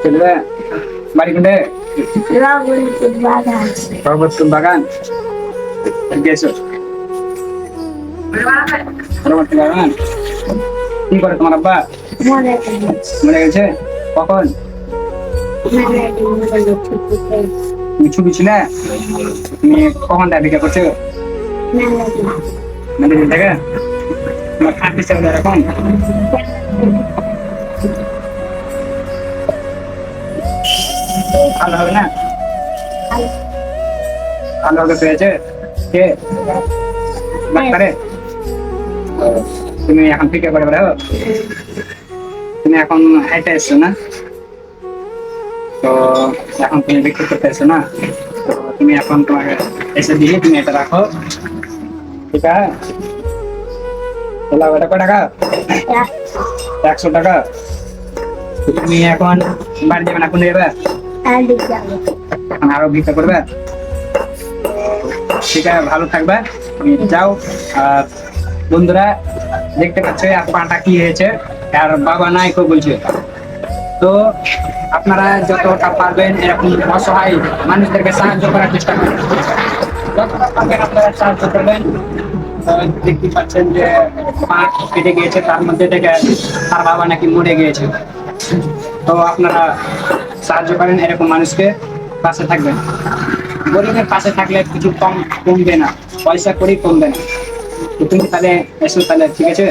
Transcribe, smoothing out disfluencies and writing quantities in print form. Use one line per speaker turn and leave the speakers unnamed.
চলবে বাড়ি কোনটা? রঘুপুর বাগান গেছো? রঘুপুর বাগান কি করে তোমার আব্বা? মরে গেছে কখন? তুমি ছবি ছিল তুমি কখন দেখা করছো? মানে দেখা তোমার খাটতে চাও এরকম ভালো হবে না? ভালো হবে পেয়েছে কে ডাক্তারে? তুমি এখন ফিকে করে বেড়াও? তুমি এখন হাইটে এসছো না? তো এখন তুমি বিক্রি করতে এসছো না? তো তুমি এখন তোমাকে এসে দিয়ে তুমি এটা রাখো, ঠিক আছে? এটা কয় টাকা? 100 টাকা। তুমি এখন বাড়ি যাবে না, কোন যাবে? এখন আরো ভিক্ষা করবে? ঠিক আছে, ভালো থাকবে, তুমি যাও। আর বন্ধুরা দেখতে পাচ্ছে আর পাটা কি হয়েছে, আর বাবা নাই কেউ বলছে। তো আপনারা যতটা পারবেন এরকম অসহায় মানুষদেরকে সাহায্য করার চেষ্টা করবেন, যতটা পারবেন আপনারা সাহায্য করবেন। দেখতে পাচ্ছেন যে পা কেটে গিয়েছে, তার মধ্যে থেকে তার বাবা নাকি মরে গিয়েছে। তো আপনারা সাহায্য করেন এরকম মানুষকে, পাশে থাকবেন। গরিবের পাশে থাকলে কিছু কমবে না, পয়সা করেই কমবে না। তো তুমি তাহলে এসো তাহলে, ঠিক আছে?